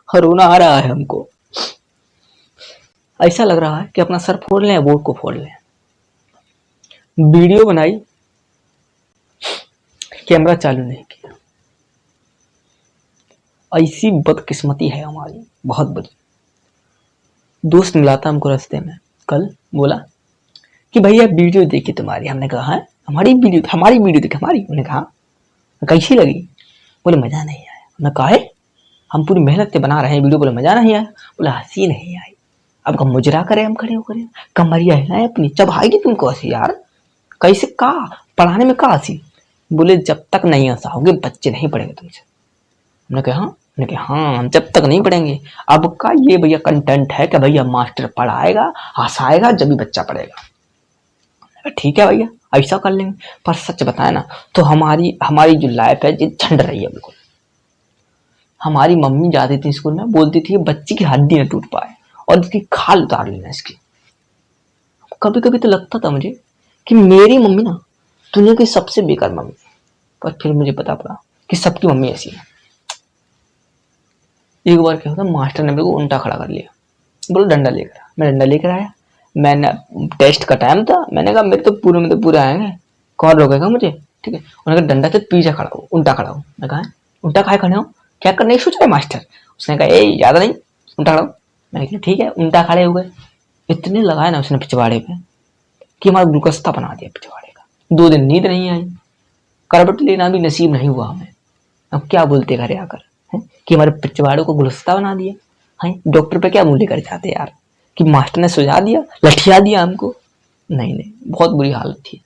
और रोना आ रहा है हमको। ऐसा लग रहा है कि अपना सर फोड़ लें, बोर्ड को फोड़ लें। वीडियो बनाई, कैमरा चालू नहीं किया। ऐसी बदकिस्मती है हमारी, बहुत बड़ी। दोस्त मिला था हमको रास्ते में कल, बोला कि भैया वीडियो देखी तुम्हारी। हमने कहा है हमारी वीडियो देखी हमारी? उन्होंने कहा कैसी लगी? बोले मजा नहीं आया। मैं कहा है हम पूरी मेहनत से बना रहे हैं वीडियो, बोले मजा नहीं आया। बोला हंसी नहीं आई। अब कब मुजरा करें हम, खड़े होकर कमरिया हिलाएं अपनी, जब आएगी तुमको हंसी यार। कैसे कहा पढ़ाने में कहा हंसी? बोले जब तक नहीं हंसाओगे बच्चे नहीं पढ़ेंगे तुमसे। हमने कहा हाँ हम जब तक नहीं पढ़ेंगे। अब का ये भैया कंटेंट है कि भैया मास्टर पढ़ाएगा हंसाएगा जब भी बच्चा पढ़ेगा। ठीक है भैया ऐसा कर लेंगे। पर सच बताए ना तो हमारी जो लाइफ है ये झंड रही है बिल्कुल। हमारी मम्मी जाती थी स्कूल में, बोलती थी बच्ची की हड्डी न टूट पाए और इसकी खाल उतार लेना इसकी। कभी कभी तो लगता था मुझे कि मेरी मम्मी ना दुनिया की सबसे बेकार मम्मी, पर फिर मुझे पता पड़ा कि सबकी मम्मी ऐसी है। एक बार क्या होता, मास्टर ने मेरे को उल्टा खड़ा कर लिया, बोलो डंडा लेकर आ। मैं डंडा लेकर आया। मैंने टेस्ट का टाइम था, मैंने कहा मेरे तो पूरे में तो पूरे आएंगे, कौन रोकेगा मुझे? ठीक है। उन्होंने कहा डंडा से पीछे खड़ा हो, उल्टा खड़ा हो। मैं कहा उल्टा खाए खड़े हो, क्या करने सोच रहे मास्टर? उसने कहा ए ज्यादा नहीं, उल्टा खड़ा हो। मैंने कहा ठीक है, उल्टा खड़े हो गए। इतने लगाए ना उसने पिछवाड़े पे कि हमारा गुलगस्ता बना दिया पिछवाड़े का। 2 दिन नींद नहीं आई, करवट लेना भी नसीब नहीं हुआ हमें। अब क्या बोलते घरे आकर कि हमारे पिछवाड़ों को गुलगस्ता बना दिया है। डॉक्टर पे क्या मुंह लेकर जाते यार कि मास्टर ने सुझा दिया, लठिया दिया हमको। नहीं नहीं, बहुत बुरी हालत थी।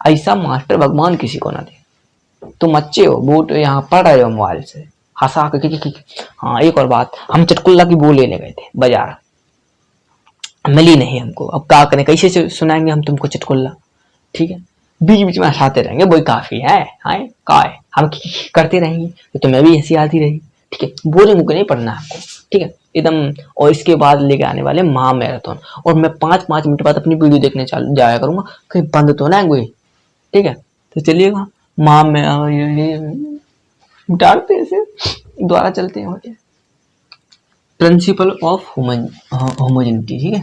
ऐसा मास्टर भगवान किसी को ना दे। तुम अच्छे हो, बोट यहाँ पढ़ रहे हो मोबाइल से हंसा के। हाँ एक और बात, हम चटकुल्ला की वो लेने गए थे बाजार, मिली नहीं हमको। अब क्या करें, कैसे सुनाएंगे हम तुमको चटकुल्ला? ठीक है, बीच बीच में हंसाते रहेंगे, वही काफी है का है हम करते रहेंगे तो तुम्हें भी हंसी आती रहेगी। ठीक है, बोरिंग मुझे नहीं पढ़ना आपको। ठीक है एकदम। और इसके बाद लेके आने वाले महा मैराथन, और मैं 5-5 मिनट बाद अपनी वीडियो देखने जाया करूंगा, कहीं बंद तो ना है कोई। ठीक है, तो चलिएगा महा में डालते ऐसे द्वारा चलते हैं। Principle of homogeneity. ठीक है,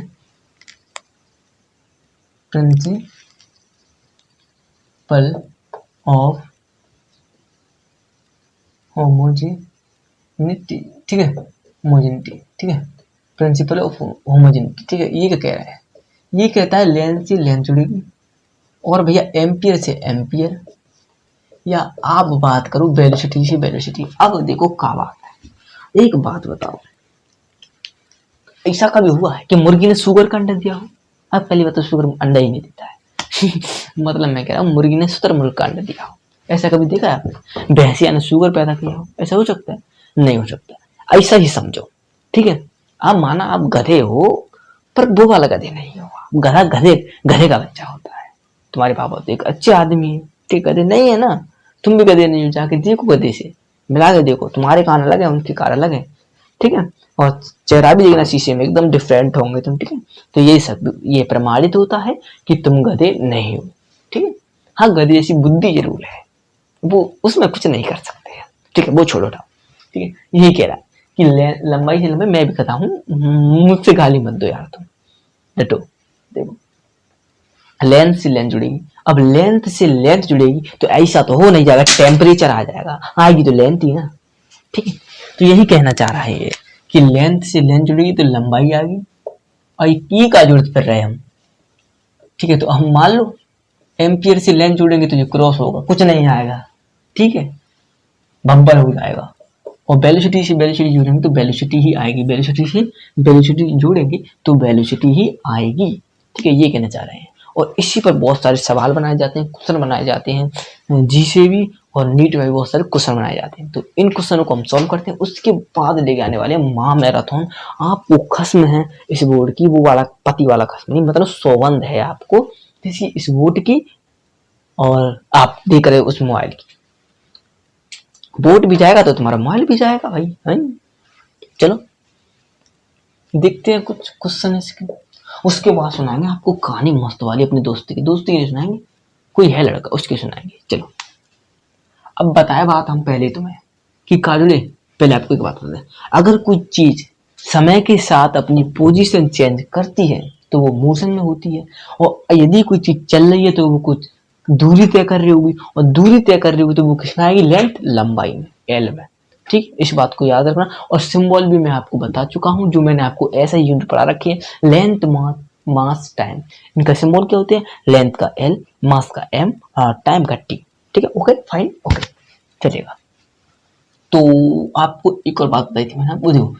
प्रिंसिपल ऑफ होमोजेनिटी। ठीक है, होमोजेनिटी। ठीक है, प्रिंसिपल ऑफ होमोजेनिटी। ठीक है, ये क्या कह रहा है? ये कहता है लेंथ से लेंथ जुड़ेगी, और भैया एम्पियर से एम्पियर, या आप बात करो वेलोसिटी से वेलोसिटी। अब देखो क्या बात है, एक बात बताओ, ऐसा कभी हुआ है कि मुर्गी ने शुगर का अंडा दिया हो? अब पहली बात तो शुगर अंडा ही नहीं देता है मतलब मैं कह रहा हूँ मुर्गी ने शुतुरमुर्ग का अंडा दिया हो, ऐसा कभी देखा है आपने? भैंसिया ने शुगर पैदा किया हो, ऐसा हो सकता है? नहीं हो सकता। ऐसा ही समझो। ठीक है, आप माना आप गधे हो, पर वो वाला गधे नहीं हो। गधा गधे का बच्चा होता है। तुम्हारे पापा तो एक अच्छे आदमी है, ठीक गधे नहीं है ना, तुम भी गधे नहीं हो। जाके देखो गधे से मिला के देखो, तुम्हारे कान अलग है उनके कान अलग है। ठीक है, और चेहरा भी देखना शीशे में, एकदम डिफरेंट होंगे तुम। ठीक है, तो ये सब ये प्रमाणित होता है कि तुम गधे नहीं हो। ठीक है, हाँ गधे जैसी बुद्धि जरूर है, वो उसमें कुछ नहीं कर सकते हैं। ठीक है, वो छोड़ो था। ठीक है, यही कह रहा है कि लंबाई से लंबाई मैं भी कहता हूँ, मुझसे गाली मत दो यार तुम। डटो। देखो लेंथ से लेंथ जुड़ेगी, अब लेंथ से लेंथ जुड़ेगी तो ऐसा तो हो नहीं जाएगा टेम्परेचर आ जाएगा, आएगी तो लेंथ ही ना। ठीक है, तो यही कहना चाह रहा है ये कि लेंथ से लेंथ जुड़ेगी तो लंबाई आ गई, और ई का जरूरत कर रहे हैं हम। ठीक है, तो हम मान लो एम्पियर से लेंथ जुड़ेंगे तो जो क्रॉस होगा कुछ नहीं आएगा। ठीक है, बम्पर हो जाएगा। और वेलोसिटी से वेलोसिटी जुड़ेंगे तो वेलोसिटी ही आएगी, वेलोसिटी से वेलोसिटी जोड़ेंगे तो वेलोसिटी ही आएगी। ठीक है, ये कहना चाह रहे हैं। और इसी पर बहुत सारे सवाल बनाए जाते हैं, क्वेश्चन बनाए जाते हैं, जी से भी और नीट में भी बहुत सारे क्वेश्चन बनाए जाते हैं। तो इन क्वेश्चनों को हम सॉल्व करते हैं, उसके बाद लेके आने वाले महा मैराथन। आपको खस्म है इस बोर्ड की, वो वाला पति वाला खस्म नहीं, मतलब सौगंध है आपको इस बोर्ड की, और आप देख रहे हो उस मोबाइल की। बोर्ड भी जाएगा तो तुम्हारा मोबाइल भी जाएगा भाई, है? चलो देखते हैं कुछ क्वेश्चन इसके। उसके बाद सुनाएंगे आपको कहानी मस्त वाली अपनी दोस्ती की सुनाएंगे। कोई है लड़का, उसकी सुनाएंगे। चलो अब बताए बात हम पहले तुम्हें कि काजुले पहले आपको एक बात बता दें, अगर कोई चीज समय के साथ अपनी पोजीशन चेंज करती है तो वो मोशन में होती है, और यदि कोई चीज चल रही है तो वो कुछ दूरी तय कर रही होगी, और दूरी तय कर रही होगी तो वो किसमें आएगी, लेंथ, लंबाई में, एल में। ठीक, इस बात को याद रखना। और सिंबल भी मैं आपको बता चुका हूं, जो मैंने आपको ऐसा यूनिट पढ़ा रखी है, लेंथ, मास, टाइम। इनका सिंबल क्या होते हैं, लेंथ का एल, मास का एम, और टाइम का टी। ठीक है, ओके फाइन, ओके चलेगा। तो आपको एक और बात बताई थी मैंने, आपको देखो,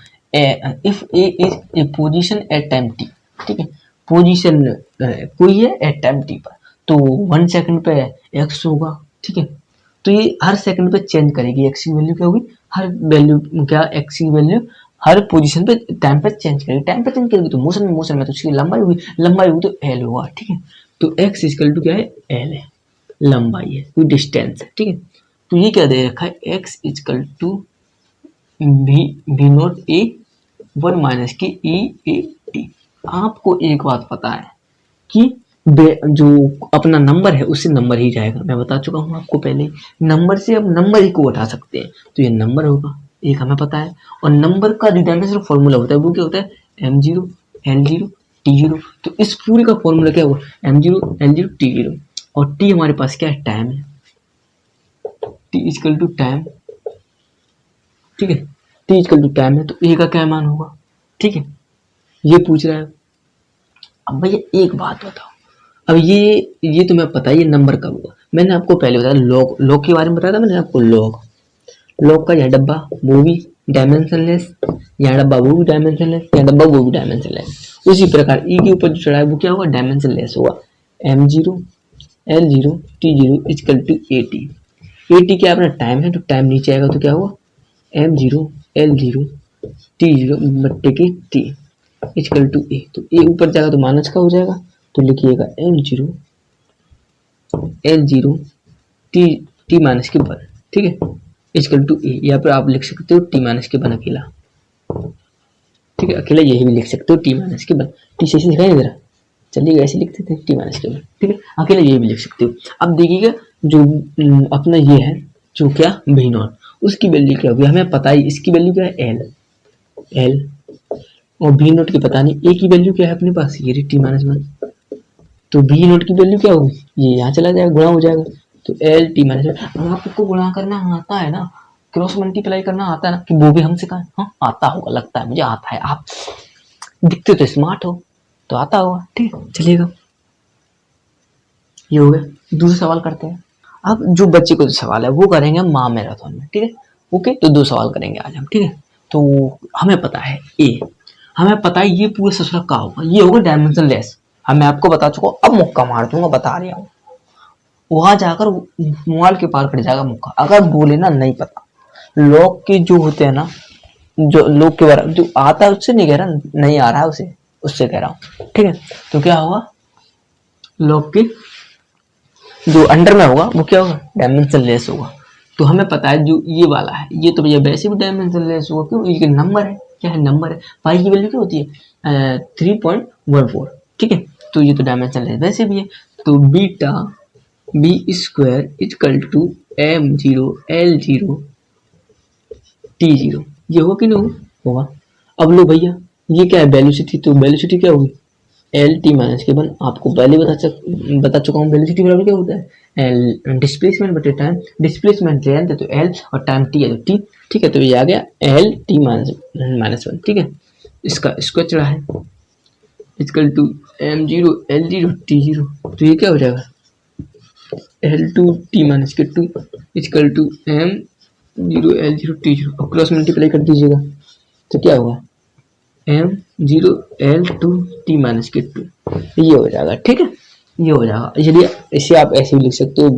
if A is a position at time T, ठीक है, पोजीशन कोई है एट टाइम टी पर, तो 1 सेकंड पे एक्स होगा, ठीक है, तो ये हर सेकंड पे चेंज करेगी, एक्स की वैल्यू क्या होगी, हर वैल्यू क्या, एक्स की वैल्यू हर पोजीशन पे टाइम पे चेंज करेगी, टाइम पे चेंज करेगी तो मोशन में तो उसकी लंबाई होगी, लंबाई होगी तो एल होगा, ठीक है, तो एक्स इक्वल टू क्या है, एल है, लंबाई है, कोई डिस्टेंस है, ठीक है। तो ये क्या दे रखा है, x equal to v not a 1 minus की ई ए टी। आपको एक बात पता है कि जो अपना नंबर है उससे नंबर ही जाएगा, मैं बता चुका हूँ आपको पहले, नंबर से अब नंबर ही को उठा सकते हैं, तो ये नंबर होगा, एक हमें पता है। और नंबर का डिटरमिनेंट फॉर्मूला होता है, वो क्या होता है, m0 l0 t0। तो इस पूरे का फॉर्मूला क्या होगा, m0 l0 t0, और t हमारे पास क्या है, टाइम है, t इक्वल टू टाइम, ठीक है, t इक्वल टू टाइम है, तो a का क्या मान होगा, ठीक है, ये पूछ रहा है। अब भैया एक बात बताओ, अब ये तुम्हें पता है ये नंबर कब होगा, मैंने आपको पहले बताया लॉग के बारे में बताया था मैंने आपको, लॉग का यह डब्बा वो भी डायमेंशनलेस, यहाँ डब्बा वो भी डायमेंशनलेस, यहाँ डब्बा वो भी डायमेंशनलेस। उसी प्रकार ई के ऊपर जो चढ़ा है वो क्या होगा, डायमेंशनलेस होगा, m0 l0 t0 equal to eighty. Eighty क्या अपना टाइम है, तो टाइम नीचे आएगा तो क्या होगा, m0 l0 t0 बट्टे की t इक्वल टू ए। तो ए ऊपर जाएगा तो माइनस का हो जाएगा, तो लिखिएगा m0 l0 t माइनस के 1, ठीक है, इक्वल टू ए। यहाँ पर आप लिख सकते हो t माइनस के 1 अकेला, ठीक है, अकेला यही भी लिख सकते हो t माइनस के 1, टी से दिखाई जरा, चलिए ऐसे लिखते थे t माइनस के 1, ठीक है, अकेला यही भी लिख सकते हो। अब देखिएगा जो अपना ये है जो क्या भी नॉट, उसकी वैल्यू क्या होगी, हमें पता है इसकी वैल्यू क्या है, एल, और भी नोट की पता नहीं, ए की वैल्यू क्या है अपने पास, ये टी माइनस 1, तो बी नोट की वैल्यू क्या होगी, ये यहाँ चला जाएगा, गुणा हो जाएगा, तो एल टी माइनस 1। अगर आपको गुणा करना आता है ना, क्रॉस मल्टीप्लाई करना आता है ना, कि वो भी हमसे कहा, हाँ आता होगा, लगता है मुझे आता है, आप दिखते तो स्मार्ट हो तो आता होगा, ठीक है चलिएगा, ये हो गया। दूसरा सवाल करते हैं। अब जो बच्चे को जो सवाल है वो करेंगे हम महा मैराथन में, ठीक है, ओके, तो 2 सवाल करेंगे आज हम, ठीक है। तो हमें पता है ए, हमें पता है ये पूरे ससुरा का होगा, ये होगा डायमेंशनलेस, मैं आपको बता चुका हूँ, अब मुक्का मार दूंगा, बता रहा हूँ, वहां जाकर मोबाइल के पार पड़ जाएगा मुक्का, अगर बोले ना नहीं पता। लोग के जो होते हैं ना, जो लोग के बारे जो आता है उससे नहीं कह रहा, नहीं आ रहा है उसे, उससे कह रहा हूँ, ठीक है। तो क्या होगा, लोग के जो अंडर में होगा वो क्या होगा, डायमेंशनलेस होगा। तो हमें पता है जो ये वाला है, ये तो भैया वैसे भी डायमेंशनलेस होगा, क्यों, ये नंबर है, क्या है, नंबर है, पाई की वैल्यू क्या होती है 3.14, ठीक है, तो ये तो डायमेंशनलेस वैसे भी है। तो beta B square equal to m0 l0 t0, ये होगा कि नहीं होगा। अब लो भैया ये क्या है, वेलोसिटी, तो वेलोसिटी क्या होगी, एल टी माइनस के 1, आपको पहले बता चुका हूँ, वेलोसिटी बराबर क्या होता है, डिस्प्लेसमेंट बटे टाइम, डिस्प्लेसमेंट लेंथ है तो एल, और टाइम टी है तो टी, ठीक है, तो ये आ गया एल टी माइनस 1, ठीक है, इसका स्क्वायर चढ़ा है, equal to m0 l0 t0, तो ये क्या हो जाएगा, l2 t माइनस के 2 equal to m0 l0 t0, और क्रॉस मल्टीप्लाई कर दीजिएगा तो क्या होगा, m0 l2 t माइनस के 2, ये हो जाएगा, ठीक है, ये हो जाएगा। इसलिए इसे आप ऐसे भी लिख सकते हो,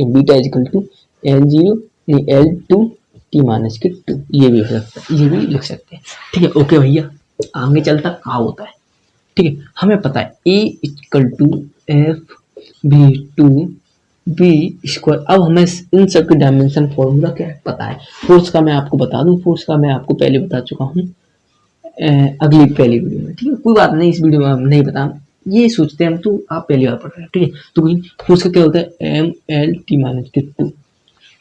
beta equal to l0 l2 t minus के 2, ये भी हो सकता है, ये भी लिख सकते हैं, ठीक है, ओके भैया। आगे चलता क्या होता है, ठीक है, हमें पता है a equal to F B to B square. अब हमें इन सब के डायमेंशन फॉर्मूला क्या है पता है। फोर्स का मैं आपको बता दूं, फोर्स का मैं आपको पहले बता चुका हूँ अगली पहली वीडियो में, ठीक है, कोई बात नहीं, इस वीडियो में हम नहीं बता, ये सोचते हैं हम, तो आप पहली बार पढ़ रहे हैं, ठीक है। तो फोर्स का क्या होता है, एम एल टी माइनस के 2,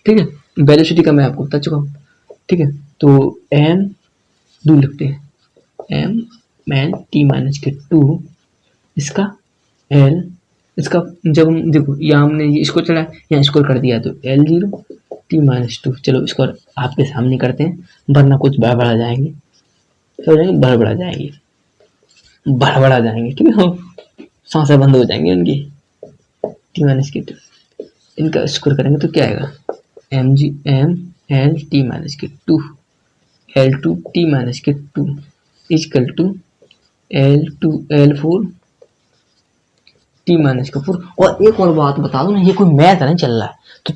ठीक है। वेलोसिटी का मैं आपको बता चुका हूँ, ठीक है, तो एम डू लिखते हैं, एम एल टी माइनस के टू, इसका एल, इसका जब हम देखो यहाँ हमने इसको चला यहाँ स्कोर कर दिया तो L zero T minus two, चलो इसको आपके सामने करते हैं वरना कुछ बड़बड़ा जाएंगे, बड़बड़ा जाएंगे, बड़बड़ा जाएंगे, ठीक है, सांसें बंद हो जाएंगी उनकी। टी माइनस के टू इनका स्कोर करेंगे तो क्या आएगा, M G M L T minus के two L two T minus के two equal to L four T minus का फोर। और एक और बात बता दो ना, ये कोई मैथ नहीं चल रहा है तो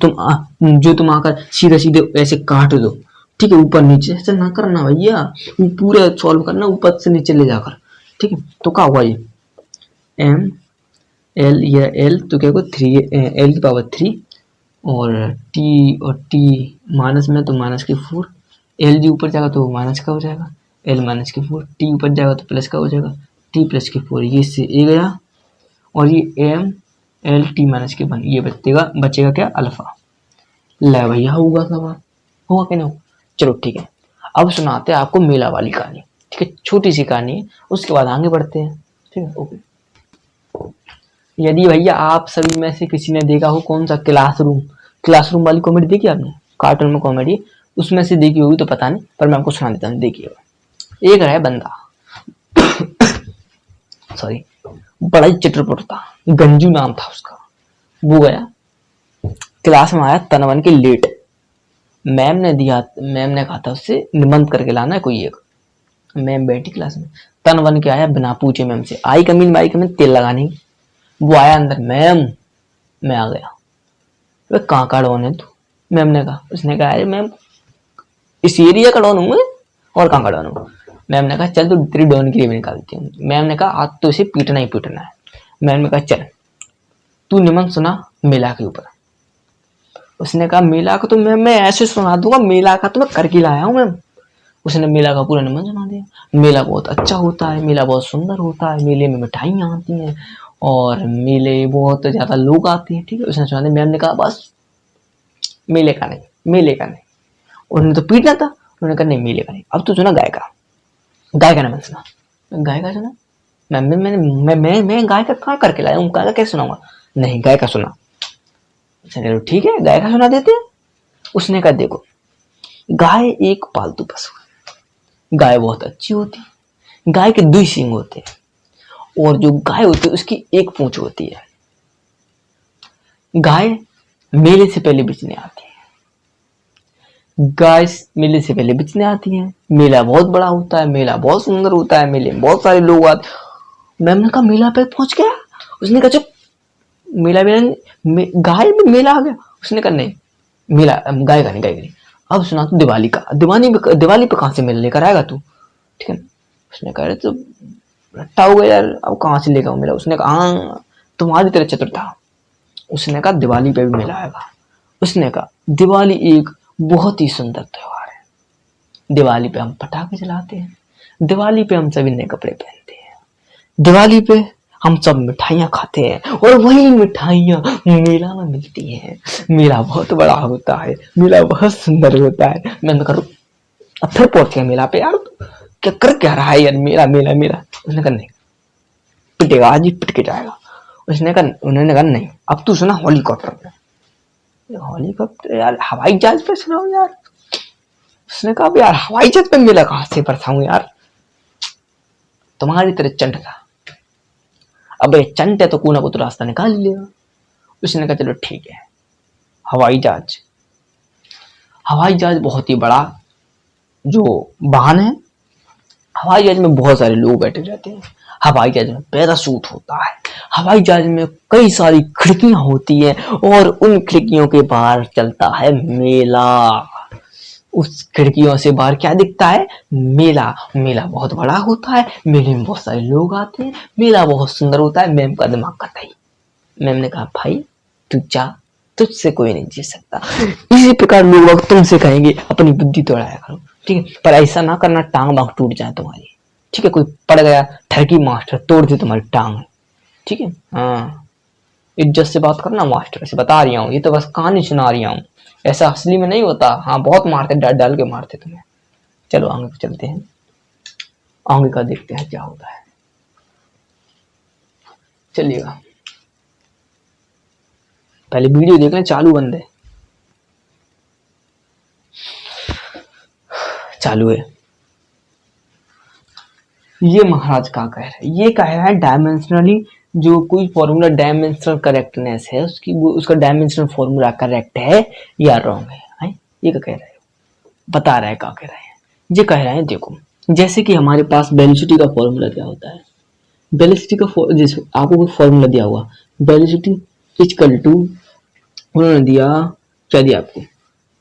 तुम आकर सीधे सीधे ऐसे काट दो, ठीक है, ऊपर नीचे ऐसे ना करना भैया, पूरा सॉल्व करना ऊपर से नीचे ले जाकर, ठीक है। तो क्या हुआ ये एम एल या एल तो क्या होगा थ्री एल की पावर थ्री और टी माइनस में तो माइनस के फोर, एल जी ऊपर जाएगा तो माइनस का हो जाएगा, एल माइनस के फोर, टी ऊपर जाएगा तो प्लस का हो जाएगा, टी प्लस के फोर, ये से ए गया और ये एम एल टी माइनस के वन, ये बचेगा क्या अल्फा। ले भैया होगा सवाल, होगा कि नहीं होगा। चलो ठीक है, अब सुनाते हैं आपको मेला वाली कहानी, ठीक है, छोटी सी कहानी है, उसके बाद आगे बढ़ते हैं, ठीक है। ओके, यदि भैया आप सभी में से किसी ने देखा हो कौन सा क्लासरूम वाली कॉमेडी देखी आपने, कार्टून में कॉमेडी, उसमें से देखी होगी तो पता नहीं, पर मैं आपको सुना देता हूँ, देखिएगा। एक है बंदा सॉरी, बड़ा ही चित्रपट था, गंजू नाम था उसका। वो गया क्लास में, आया तनवन के लेट, मैम ने कहा था उससे निबंध करके लाना है कोई एक। मैम बैठी क्लास में, तनवन के आया बिना पूछे मैम से, आई कमीन तेल लगाने की। वो आया अंदर, मैम मैं आ गया। वे कहाँ का डॉन है तू, मैम ने कहा। उसने कहा अरे मैम इस एरिया का डॉन हूँ मैं, और कहाँ का डॉन हूँ। मैम ने कहा चल तू तेरी डॉन की भी निकालती हूँ। मैम ने कहा आज तो इसे पीटना ही पीटना है। मैम ने कहा चल तू निबंध सुना मेला के ऊपर। उसने कहा मेला का तो मैं ऐसे सुना दूंगा, मेला का तो मैं करके लाया हूँ मैम। उसने मेला का पूरा निबंध सुना दिया। मेला बहुत अच्छा होता है, मेला बहुत सुंदर होता है, मेले में मिठाइयाँ आती हैं और मेले बहुत ज्यादा लोग आते हैं, ठीक है। उसने सुना दिया। मैम ने कहा बस मेले का नहीं। उन्होंने तो पीटना था, उन्होंने कहा नहीं मेले का नहीं। अब तो सुना गाय का निबंध सुना। गाय का सुना मैं गाय का कहाँ करके लाया हूँ, गाय का कैसे सुनाऊंगा। नहीं गाय का सुना। चलो ठीक है गाय का सुना देते हैं। उसने कहा देखो गाय एक पालतू पशु है, गाय बहुत अच्छी होती है, गाय के 2 सींग होते हैं और जो गाय होती है उसकी एक पूंछ होती है। गाय मेले से पहले बिचने आती है, गाय मेले से पहले बिचने आती है। मेला बहुत बड़ा होता है, मेला बहुत सुंदर होता है, मेले में बहुत सारे लोग आते। मैम ने कहा मेला पे पहुंच गया। उसने कहा चुप, गाय में मेला आ गया। उसने कहा नहीं मेला गाय का नहीं। अब सुना तू दिवाली का, दिवाली पे कहां से मेला लेकर आएगा तू, ठीक है। उसने कहा अरे तो रट्टा हो गया यार, अब कहां से लेगा मेला। उसने कहा हाँ तुम्हारी तरह चतुर था। उसने कहा दिवाली पे भी मेला आएगा। उसने कहा दिवाली एक बहुत ही सुंदर त्योहार है, दिवाली पे हम पटाखे जलाते हैं, दिवाली पे हम सभी नए कपड़े पहनते हैं, दिवाली पे हम सब मिठाइयाँ खाते हैं और वही मिठाइयाँ मेला में मिलती हैं। मेला बहुत बड़ा होता है, मेला बहुत सुंदर होता है। मैं करूँ अब फिर पहुंच गया मेला पे यार, क्या रहा है यार, मेला। उसने कहा नहीं पिटेगा, आज ही पिट के जाएगा। उन्होंने कहा नहीं अब तू सुना हेलीकॉप्टर में। हेलीकॉप्टर यार हवाई जहाज पे सुनाओ यार। उसने कहा यार हवाई जहाज पे मेला कहां से बरसाऊं यार, तुम्हारी तरह चंट था। अब चंट है तो कोई ना कोई तो रास्ता निकाल लिया। उसने कहा चलो ठीक है हवाई जहाज बहुत ही बड़ा जो वाहन है। हवाई जहाज में बहुत सारे लोग बैठे रहते हैं। हवाई जहाज में पैराशूट होता है, हवाई जहाज में कई सारी खिड़कियां होती है और उन खिड़कियों के बाहर चलता है मेला। उस खिड़कियों से बाहर क्या दिखता है, मेला बहुत बड़ा होता है, मेले में बहुत सारे लोग आते हैं, मेला बहुत सुंदर होता है। मैम का दिमाग का था। मैम ने कहा भाई तू जा, तुझसे कोई नहीं जीत सकता। इसी प्रकार लोग तुमसे कहेंगे अपनी बुद्धि दौड़ाया करो, ठीक है, पर ऐसा ना करना टांग बांग टूट जाए तुम्हारी, ठीक है। कोई पड़ गया ठरकी मास्टर तोड़ दे तुम्हारी टांग, ठीक है। हाँ इज्जत से बात करना मास्टर, से बता रही हूँ, ये तो बस कहानी सुना रही हूँ, ऐसा असली में नहीं होता। हाँ बहुत मारते, डाल डाल के मारते तुम्हें। चलो आगे पे चलते हैं, आगे का देखते हैं क्या होता है। चलिएगा पहले वीडियो देख लें, चालू बंद है, चालू है। ये महाराज क्या कह रहा है, ये कह रहा है डायमेंशनली जो कोई फॉर्मूला डायमेंशनल करेक्टनेस है उसकी, वो उसका डायमेंशनल फॉर्मूला करेक्ट है या रॉन्ग है? ये क्या कह रहा है, बता रहा है क्या कह रहा है। ये कह रहा है देखो, जैसे कि हमारे पास वेलोसिटी का फॉर्मूला क्या होता है, वेलोसिटी का जैसे आपको कोई फॉर्मूला दिया हुआ, वेलोसिटी इक्वल टू, उन्होंने दिया क्या दिया आपको,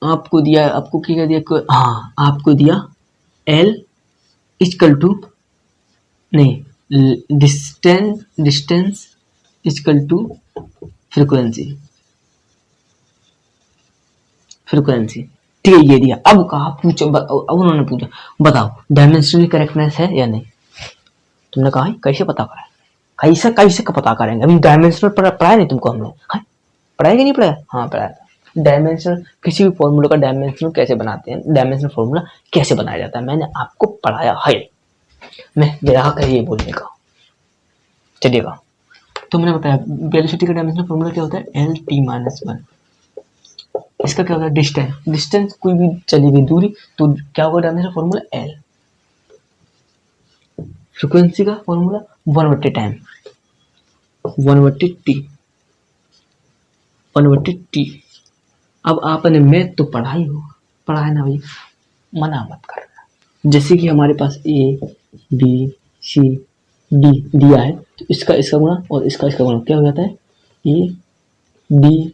आपको दिया, आपको क्या दिया, हाँ आपको दिया एल इक्वल टू, नहीं distance equal to frequency, frequency ठीक है, ये दिया। अब कहा पूछो, अब उन्होंने पूछा बताओ डायमेंशनल करेक्टनेस है या नहीं। तुमने कहा कैसे पता करें, कैसे कैसे का पता करेंगे, अभी डायमेंशनल पढ़ाया नहीं तुमको हम लोग, हाँ पढ़ाया कि नहीं पढ़ाया, हाँ पढ़ाया। डायमेंशनल किसी भी फॉर्मूला का डायमेंशनल कैसे बनाते हैं, डायमेंशनल फॉर्मूला कैसे बनाया जाता है, मैंने आपको पढ़ाया है। मैं मेरा हक है ये बोलने का। चलिएगा तो मैंने बताया वेलोसिटी का डायमेंशनल फॉर्मूला क्या होता है, एल टी माइनस वन। इसका क्या होता है, डिस्टेंस, डिस्टेंस कोई भी चली गई दूरी तो क्या होगा डायमेंशनल फॉर्मूला एल। फ्रीक्वेंसी का फॉर्मूला 1/टाइम, 1/t, 1/t। अब आपने मैथ तो पढ़ा ही होगा, पढ़ा है ना भाई, मना मत करना। जैसे कि हमारे पास ए बी सी डी दिया है, तो इसका इसका गुणा और इसका इसका गुणा क्या हो जाता है, ए डी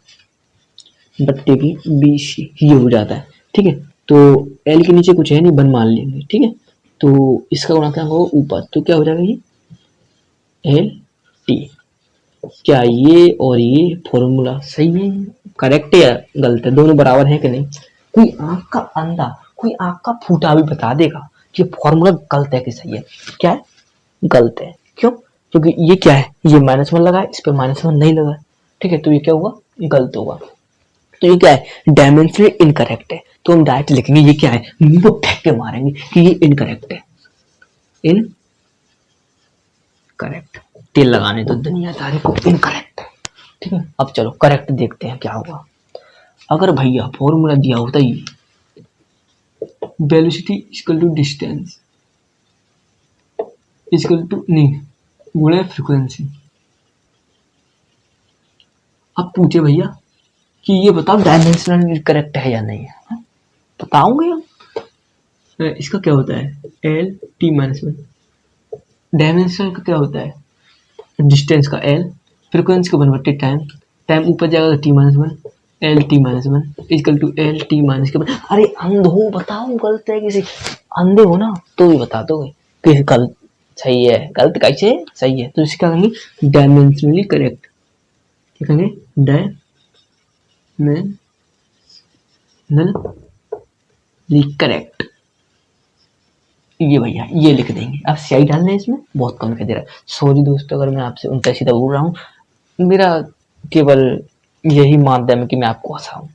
बट्टे की बी सी, ये हो जाता है। ठीक है, तो एल के नीचे कुछ है नहीं, वन मान लेंगे। ठीक है, तो इसका गुणा क्या होगा ऊपर, तो क्या हो जाएगा ये एल टी। क्या ये और ये फॉर्मूला सही है, करेक्ट है या गलत है, दोनों बराबर है कि नहीं। कोई आंख का अंधा, कोई आंख का फूटा भी बता देगा कि फॉर्मूला गलत है कि सही है। क्या है, गलत है। क्यों, क्योंकि ये क्या है, ये -1 लगा है, इस पर -1 नहीं लगा। ठीक है, तो ये क्या हुआ, गलत होगा। तो ये क्या है, डायमेंशनली इनकरेक्ट है, तो हम डायरेक्ट लिखेंगे ये क्या है, नींबू फेंक के मारेंगे कि ये इनकरेक्ट है, इनकरेक्ट। तेल लगाने तो दुनियादारी को इनकरेक्ट है। ठीक है, अब चलो करेक्ट देखते हैं क्या होगा। अगर भैया फॉर्मूला दिया होता ही velocity equal to distance equal to नहीं गुणे फ्रीक्वेंसी, अब पूछे भैया कि ये बताओ डायमेंशनल करेक्ट है या नहीं है, बताओगे हम। इसका क्या होता है L T minus one, dimensional का क्या होता है डिस्टेंस का एल, फ्रीक्वेंसी का 1/टाइम, टाइम ऊपर जाएगा तो T minus one, L T minus one equal to L T minus के। अरे अंधो बताओ गलत है, किसी अंधे हो ना तो भी बता दोगे कि गलत सही है, गलत कैसे सही है, तो इसे क्या कहेंगे डायमेंशनली करेक्ट। क्या कहेंगे डायमेंशनली करेक्ट। ये भैया ये लिख देंगे। अब स्याही डालना है इसमें, बहुत कम कह दे रहा है, सॉरी दोस्तों अगर मैं आपसे उल्टा सीधा बोल रहा हूँ, मेरा केवल यही माध्यम है कि मैं आपको हंसाऊं,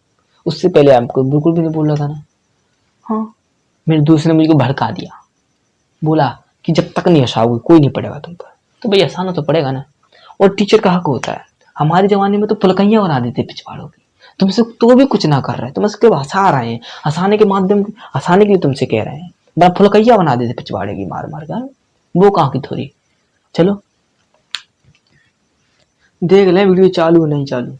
उससे पहले आपको बिल्कुल भी नहीं बोल रहा था ना। हाँ, मेरे दोस्त ने मुझको भड़का दिया, बोला कि जब तक नहीं हंसाओगे कोई नहीं पड़ेगा तुम पर, तो भाई हंसाना तो पड़ेगा ना। और टीचर का हक होता है, हमारे जमाने में तो पुलकैया बना देते पिछवाड़ों की, तुमसे तो भी कुछ ना कर रहे, तुम सिर्फ हंसा रहे हैं, हंसाने के माध्यम, हंसाने के लिए तुमसे कह रहे हैं, मैं फुलकैया बना देते पिछवाड़े की मार मार कर, वो कहाँ की थोड़ी। चलो देख लें वीडियो चालू नहीं चालू,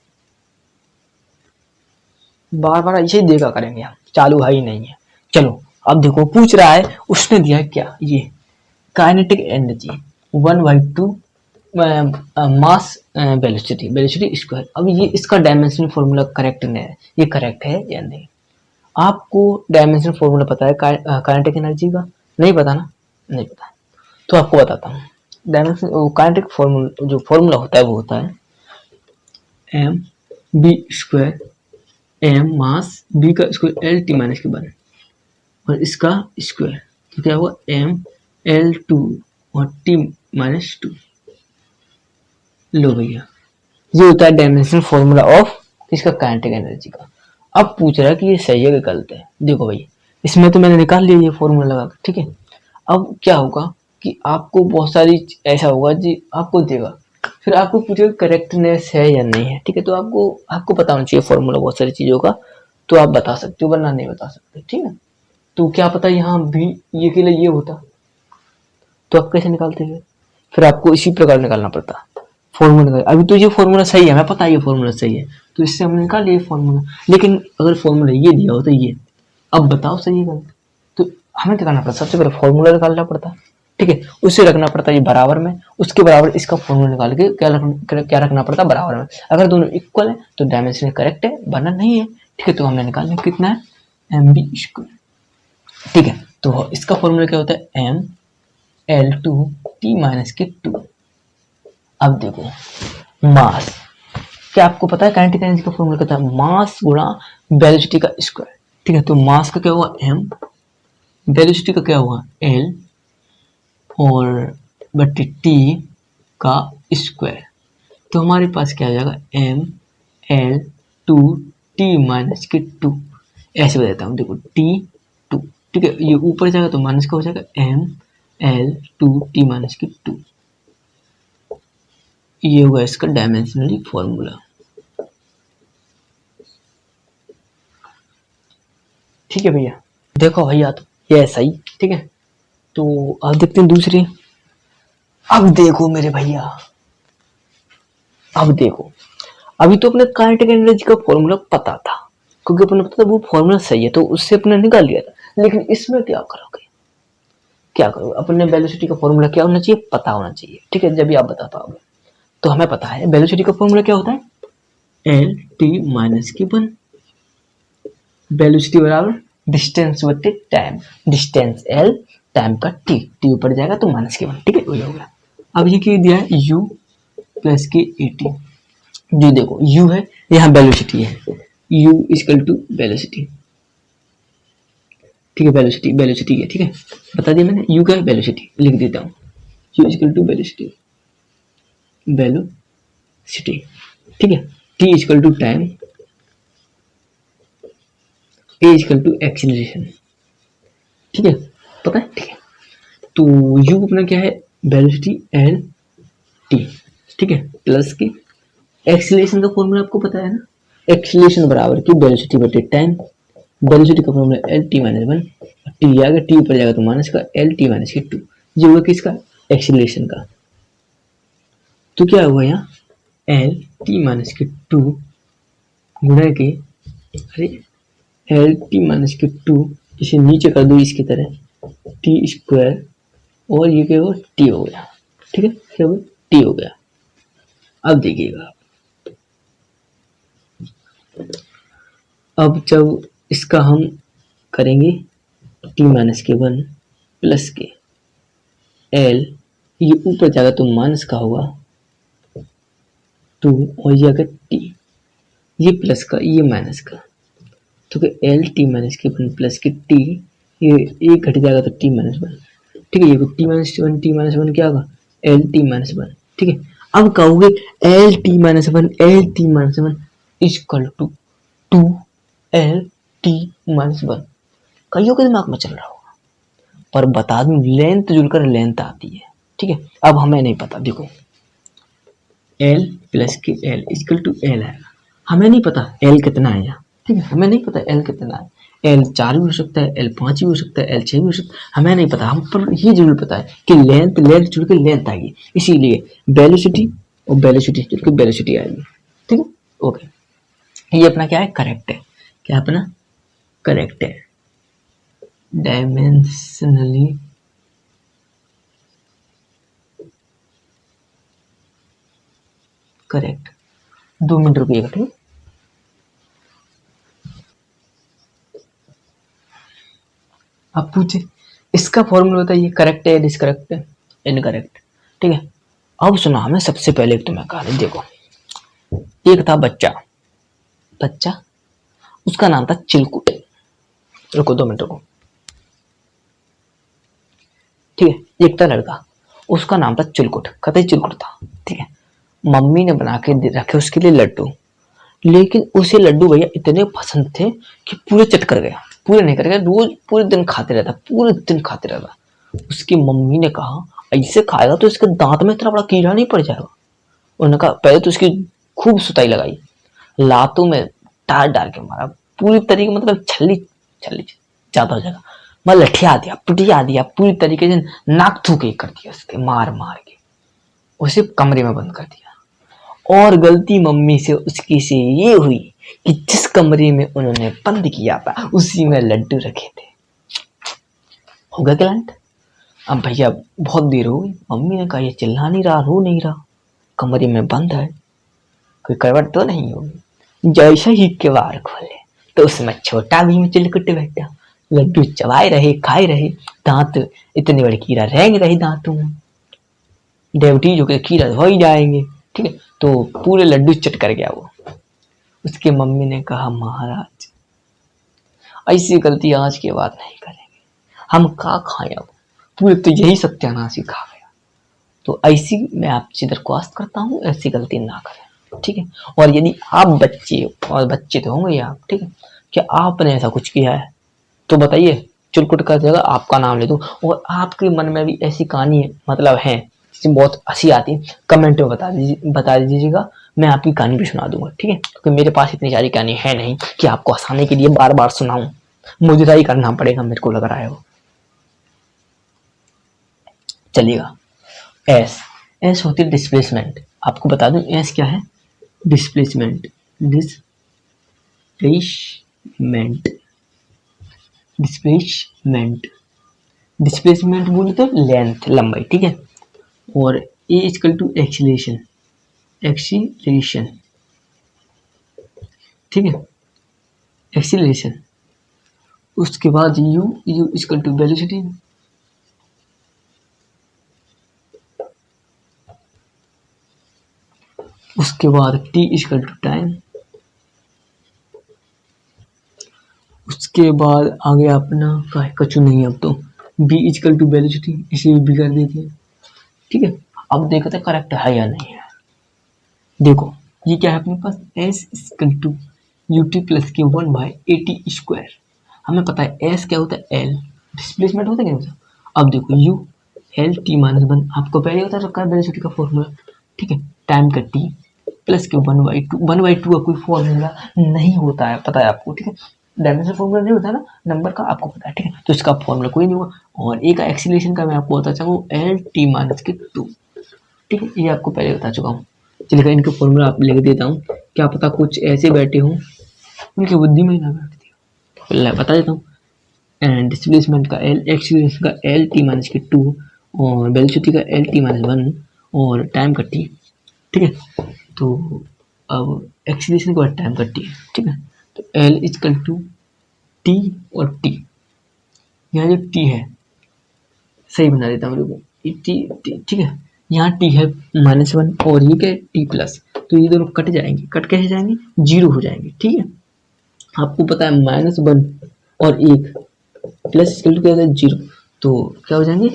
बार बार ऐसे ही देखा करेंगे हम, चालू है ही नहीं है। चलो अब देखो पूछ रहा है, उसने दिया है क्या, ये काइनेटिक एनर्जी 1/2 मास वेलोसिटी, वेलोसिटी स्क्वायर। अब ये इसका डायमेंशनल फॉर्मूला करेक्ट नहीं है, ये करेक्ट है या नहीं। आपको डायमेंशनल फॉर्मूला पता है काइनेटिक एनर्जी का, नहीं पता ना, नहीं पता तो आपको बताता हूँ। डायमेंशन काइनेटिक फॉर्मूला, जो फॉर्मूला होता है वो होता है M B square, M mass be का स्क्वायर एल टी माइनस के वन, और इसका स्क्वायर तो क्या हुआ एम L2 और T -2। लो भैया ये होता है डायमेंशनल फॉर्मूला ऑफ किसका, काइनेटिक एनर्जी का। अब पूछ रहा है कि ये सही है कि गलत है। देखो भाई, इसमें तो मैंने निकाल लिया ये फॉर्मूला लगा के, ठीक है। अब क्या होगा कि आपको बहुत सारी ऐसा होगा जी, आपको देगा, फिर आपको पूछेगा करेक्टनेस है या नहीं है, ठीक है। तो आपको आपको पता होना चाहिए फॉर्मूला बहुत सारी चीजों का, तो आप बता सकते हो, वरना नहीं बता सकते, ठीक है। तो क्या पता यहाँ भी ये के लिए ये होता, तो आप कैसे निकालते हैं? फिर आपको इसी प्रकार निकालना पड़ता फॉर्मूला निकाल। अभी तो ये फॉर्मूला सही है, हमें पता है ये फॉर्मूला सही है, तो इससे हमने निकाल लिया फॉर्मूला। लेकिन अगर फॉर्मूला ये दिया हो तो ये, अब बताओ सही है गलत। तो हमें क्या करना पड़ता, सबसे पहले फॉर्मूला निकालना पड़ता, ठीक है। उसे रखना पड़ता ये बराबर में, उसके बराबर इसका फॉर्मूला निकाल के क्या रखना पड़ता बराबर में। अगर दोनों इक्वल है तो डायमेंशन करेक्ट है, वरना नहीं है, ठीक है। तो हमने निकाल लिया कितना है, एम बी स्क्वायर, ठीक है। तो इसका फॉर्मूला क्या होता है, M L two T minus के टू। अब देखो मास, क्या आपको पता है काइनेटिक एनर्जी का फॉर्मूला क्या था, मास गुणा वेलोसिटी का स्क्वायर, ठीक है। तो मास का क्या हुआ एम, वेलोसिटी का क्या हुआ एल, और बटे टी का स्क्वायर। तो हमारे पास क्या आ जाएगा, M L two T minus के टू। ऐसे बताता हूँ, देखो टी टू, ठीक है। ये ऊपर जाएगा तो माइनस का हो जाएगा, M L two T minus के टू। ये होगा इसका डायमेंशनली फॉर्मूला, ठीक है भैया। देखो भैया, तो ये ऐसा ही, ठीक है। तो अब देखते हैं दूसरी। अब देखो मेरे भैया, अब देखो, अभी तो अपने काइनेटिक एनर्जी का फॉर्मूला पता था, क्योंकि अपने पता था वो फॉर्मूला सही है, तो उससे अपने निकाल लिया था। लेकिन इसमें क्या करोगे, क्या करोगे, अपने वेलोसिटी का फॉर्मूला क्या होना चाहिए, पता होना चाहिए, ठीक है। जब भी आप बता पाओगे, तो हमें पता है वेलोसिटी का फॉर्मूला क्या होता है, एल टी माइनस की वन। वेलोसिटी बराबर डिस्टेंस बटे टाइम, डिस्टेंस एल, टाइम का टी, टी ऊपर जाएगा तो माइनस के वन, ठीक है, वही हो गया। अब ये क्या दिया है, यू प्लस के ए टी। जो देखो यू है, यहाँ वेलोसिटी है, यू इक्वल टू वेलोसिटी, ठीक है। वेलोसिटी वेलोसिटी है, ठीक है, बता दिया मैंने, यू का वेलोसिटी लिख देता हूँ, U equal to velocity, velocity, ठीक है। T equal to time, A equal to acceleration, ठीक है, पता है, ठीक है। तो यू अपना क्या है, वेलोसिटी एल टी, ठीक है, प्लस के एक्सीलरेशन का फॉर्मूला आपको पता है ना, एक्सीलरेशन बराबर की वेलोसिटी बटे टाइम। वेलोसिटी का formula L T minus one, T आएगा, टी ऊपर जाएगा तो माइनस का, एल टी माइनस के टू। ये होगा किसका, एक्सीलरेशन का। तो क्या हुआ यहाँ, एल टी माइनस के टू गुणा के, अरे एल टी माइनस के टू, इसे नीचे कर दो इसकी तरह, टी स्क्वायर, और ये क्या होगा, टी हो गया, ठीक है, क्या होगा, टी हो गया। अब देखिएगा, अब जब इसका हम करेंगे टी माइनस के वन प्लस के एल, ये ऊपर जाएगा तो माइनस का होगा टू, और ये आएगा टी, ये प्लस का ये माइनस का, तो एल टी माइनस के वन प्लस के टी, ये एक घट जाएगा तो टी माइनस वन, ठीक है। ये टी माइनस वन क्या होगा, एल टी माइनस वन, ठीक है। अब कहोगे L T minus one, L T minus one equal to two L T minus one, कईयों के दिमाग में चल रहा होगा, पर बता दूं लेंथ जुड़कर लेंथ आती है, ठीक है। अब हमें नहीं पता, देखो एल प्लस के एल इक्वल टू एल है, हमें नहीं पता एल कितना है यहाँ, ठीक है, हमें नहीं पता एल कितना है, एल चार भी हो सकता है, एल पाँच भी हो सकता है, एल छः भी हो सकता है, हमें नहीं पता। हम पर ये जरूर पता है कि लेंथ लेंथ जुड़ के लेंथ आएगी, इसीलिए वेलोसिटी और वेलोसिटी जुड़ के वेलोसिटी आएगी, ठीक है, ओके। ये अपना क्या है, करेक्ट है, क्या अपना करेक्ट है, डायमेंशनली करेक्ट। 2 मिनट रुकिएगा, ठीक है। आप पूछे इसका फॉर्मूला बताइए, करेक्ट है डिसकरेक्ट है, इनकरेक्ट, ठीक है। अब सुना, हमें सबसे पहले एक तुम्हें कहा, देखो एक था बच्चा, बच्चा उसका नाम था चिलकुट, रुको 2 मिनट रुको, ठीक है। एक था लड़का, उसका नाम था चिलकुट, कतई चिलकुट था, ठीक है। मम्मी ने बना के रखे उसके लिए लड्डू, लेकिन उसे लड्डू भैया इतने पसंद थे कि पूरे चट कर गया, पूरे नहीं कर गया, रोज पूरे दिन खाते रहता, पूरे दिन खाते रहता। उसकी मम्मी ने कहा ऐसे खाएगा तो इसके दांत में इतना बड़ा कीड़ा नहीं पड़ जाएगा। उन्होंने कहा पहले तो उसकी खूब सुताई लगाई, लातों में डाल डाल के मारा पूरी तरीके, मतलब छल्ली छल्ली ज्यादा हो जाएगा, मैं लठिया दिया, पिटिया दिया, पूरी तरीके से नाक थूके कर दिया उसके, मार मार के उसे कमरे में बंद कर दिया। और गलती मम्मी से उसकी से ये हुई कि जिस कमरे में उन्होंने बंद किया था उसी में लड्डू रखे थे। होगा क्लाइंट। अब भैया बहुत देर हो गई, मम्मी ने कहा ये चिल्ला नहीं रहा, रो नहीं रहा, कमरे में बंद है, कोई करवट तो नहीं होगी। जैसे ही किवाड़ खोले तो उसमें छोटा भीम चिलकुट बैठा, लड्डू चबाए रहे, खाए रहे, दांत इतने बड़े कीड़ा रेंग रहे दांतों में, डेवटी जो कि कीड़ा हो ही जाएंगे, ठीक है। तो पूरे लड्डू चट कर गया वो। उसके मम्मी ने कहा महाराज ऐसी गलती आज के बाद नहीं करेंगे, हम का खाए अब, पूरे तो यही सत्यानाश ही खा गया, तो ऐसी मैं आपसे दरख्वास्त करता हूँ ऐसी गलती ना करें, ठीक है। और यदि आप बच्चे हो, और बच्चे तो होंगे आप, ठीक है, क्या आपने ऐसा कुछ किया है तो बताइए, चुलकुट का जगह आपका नाम ले दूं, और आपके मन में भी ऐसी कहानी है, मतलब है जिसमें बहुत हंसी आती है, कमेंट में बता दीजिएगा, मैं आपकी कहानी भी सुना दूंगा, ठीक है। क्योंकि मेरे पास इतनी सारी कहानी है नहीं कि आपको हंसाने के लिए बार बार सुनाऊं, मुझे ही करना पड़ेगा, मेरे को लग रहा है वो। चलिएगा। एस, एस होती है डिस्प्लेसमेंट। आपको बता दूं एस क्या है, डिस्प्लेसमेंट, डिस्प्लेसमेंट, डिस्प्लेसमेंट, डिस्प्लेसमेंट बोले तो लेंथ, लंबाई, ठीक है। और A equal to acceleration, acceleration, ठीक है, एक्सीलरेशन। उसके बाद U, U equal to velocity, उसके बाद टी इक्वल टू टाइम, उसके बाद आ गया अपना का कछु नहीं, अब तो बी इक्वल टू वेलोसिटी, इसे भी कर देते हैं, ठीक है। अब देखते हैं करेक्ट है या नहीं है। देखो ये क्या है अपने पास, S equal to U T plus K 1/80 square. हमें पता है एस क्या होता है, एल डिस्प्लेसमेंट होता है क्या होता। अब देखो यू एल टी माइनस 1, आपको पहले होता है वेलोसिटी का फॉर्मूला, ठीक है, टाइम का टी प्लस के 1/2, 1/2 का कोई फॉर्मूला नहीं होता है, पता है आपको, ठीक है। डायमेंशन फॉर्मूला नहीं होता ना नंबर का, आपको पता है, ठीक है, तो इसका फॉर्मूला कोई नहीं हुआ। और ए का एक्सीलरेशन का मैं आपको बता चाहूँ एल टी माइनस के 2, ठीक है, ये आपको पहले बता चुका हूँ। चलिए इनके फॉर्मूला आप लिख देता हूँ, क्या पता कुछ ऐसे बैठे हों उनकी बुद्धि में ना बैठती हो, तो बता देता हूँ। एंड डिस्प्लेसमेंट का एल, एक्सीलरेशन का एल टी माइनस के 2, और वेलोसिटी का एल टी माइनस 1, और टाइम का टी, ठीक है। तो अब एक्सीलरेशन के बाद टाइम का टी, ठीक है, तो एल इक्वल टू टी और टी, यहाँ जो टी है सही बना देता हूँ मेरे को, टी, ठीक है, यहाँ टी है -1 और ये क्या टी प्लस, तो ये दोनों कट जाएंगे, कट कैसे जाएंगे, जीरो हो जाएंगे, ठीक है। आपको पता है -1 और 1 प्लस इक्वल टू क्या होता है 0, तो क्या हो जाएंगे,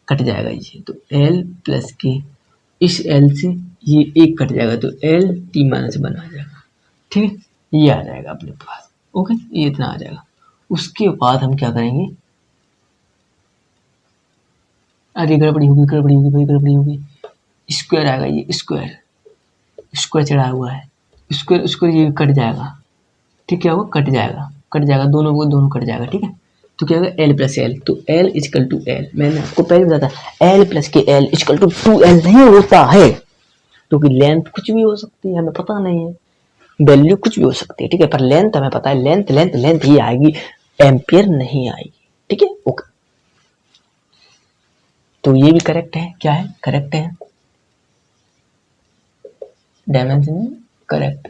कट जाएगा ये, तो एल प्लस के इस एल से ये 1 कट जाएगा, तो एल टी माइनस 1 आ जाएगा, ठीक है, ये आ जाएगा अपने पास, ओके, ये इतना आ जाएगा। उसके बाद हम क्या करेंगे, अरे गड़बड़ी होगी, गड़बड़ी होगी भाई, गड़बड़ी होगी, स्क्वायर आएगा, ये स्क्वायर, स्क्वायर चढ़ा हुआ है, स्क्वायर, स्क्वायर ये कट जाएगा, ठीक, क्या होगा, कट जाएगा, कट जाएगा, दोनों को दोनों कट जाएगा, ठीक है। तो क्या होगा एल प्लस एल, तो एल इक्वल टू एल, मैंने आपको पहले बताया था एल प्लस के एल इक्वल टू 2L नहीं होता है, क्योंकि लेंथ कुछ भी हो सकती है, हमें पता नहीं है, वैल्यू कुछ भी हो सकती है, ठीक है, पर लेंथ हमें पता है, लेंथ लेंथ लेंथ ही आएगी, एम्पियर नहीं आएगी, ठीक है, ओके। तो ये भी करेक्ट है, क्या है, करेक्ट है, डायमेंशन करेक्ट।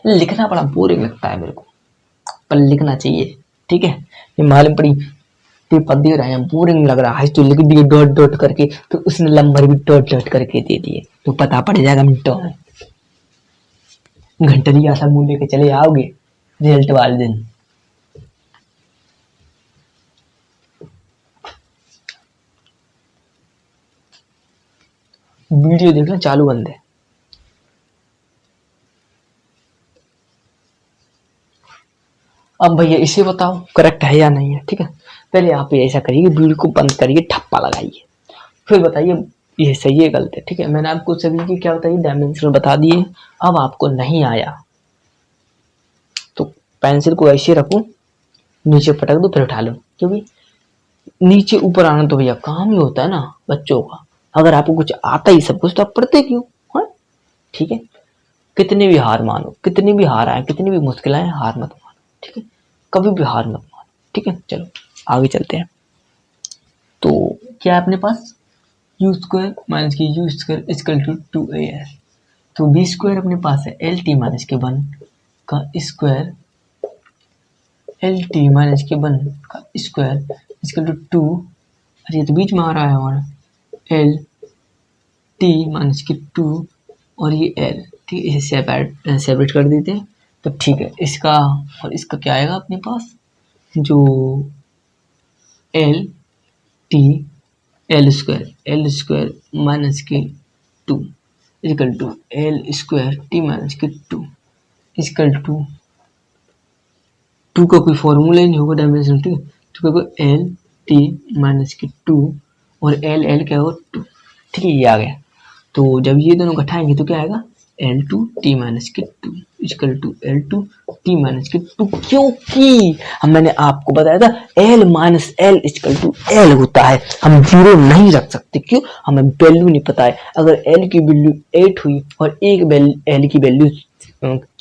लिखना बड़ा बोरिंग लगता है मेरे को, पर लिखना चाहिए, ठीक है। ये मालूम पड़ी पेपर दे रहे हैं बोरिंग लग रहा है तो लिख दिए डॉट डॉट करके, तो उसने नंबर भी डॉट डॉट करके दे दिए, तो पता पड़ जाएगा मिनटों में। घंटे आशा मुंह लेके चले आओगे रिजल्ट वाले दिन। वीडियो देखना चालू बंद है। अब भैया इसे बताओ करेक्ट है या नहीं है। ठीक है, पहले आप ऐसा करिए, वीडियो को बंद करिए, ठप्पा लगाइए, फिर बताइए ये सही है गलत है। ठीक है, मैंने आपको सभी की क्या बताइए, डायमेंशन बता दिए। अब आपको नहीं आया तो पेंसिल को ऐसे रखो, नीचे पटक दो, फिर उठा लो, क्योंकि नीचे ऊपर आना तो भैया काम ही होता है ना बच्चों का। अगर आपको कुछ आता ही सब कुछ तो आप पढ़ते क्यों? हाँ, ठीक है, कितनी भी हार मानो, कितनी भी हार आए, कितनी भी मुश्किल आए, हार मत मानो। ठीक है, कभी भी हार मत मानो। ठीक है, चलो आगे चलते हैं। तो क्या है अपने पास, यू स्क्वायर माइनस की U square equal to 2a। तो बी स्क्वायर अपने पास है एल टी माइनस के 1 का स्क्वायर, एल टी माइनस के 1 का स्क्वायर इजकल टू 2। अरे ये तो बीच में आ रहा है हमारा, एल टी माइनस के 2 और ये एल। ठीक है, इसे सेपरेट कर देते हैं। तो ठीक है, इसका और इसका क्या आएगा अपने पास, जो L T L square minus के 2 equal to L square T minus के 2 इजकल टू 2 का कोई फॉर्मूला ही नहीं होगा डायमेंशन। ठीक है, तो क्या होगा, एल टी माइनस के 2 और एल एल क्या होगा 2। ठीक है, ये आ गया। तो जब ये दोनों घटाएंगे तो क्या आएगा, एल टू टी माइनस के 2 equal to L two T minus के 2। क्योंकि मैंने आपको बताया था L minus L equal to L होता है, हम जीरो नहीं रख सकते। क्यों, हमें वैल्यू नहीं पता है। अगर एल की वैल्यू 8 हुई और एक एल की वैल्यू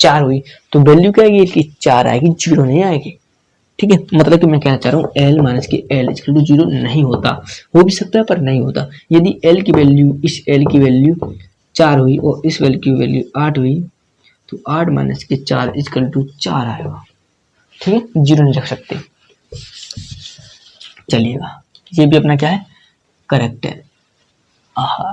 4 हुई तो वैल्यू क्या आएगी, कि 4 आएगी, जीरो नहीं आएगी। ठीक है, मतलब कि मैं कहना चाह रहा हूँ एल माइनस के एल इक्वल टू जीरो नहीं होता, हो भी सकता है पर नहीं होता। यदि एल की वैल्यू, इस एल की वैल्यू 4 हुई और इस एल की वैल्यू 8 हुई तो 8 माइनस के 4 इक्वल टू 4 आएगा। ठीक है, जीरो नहीं रख सकते। चलिएगा, ये भी अपना क्या है, करेक्ट है। आहा।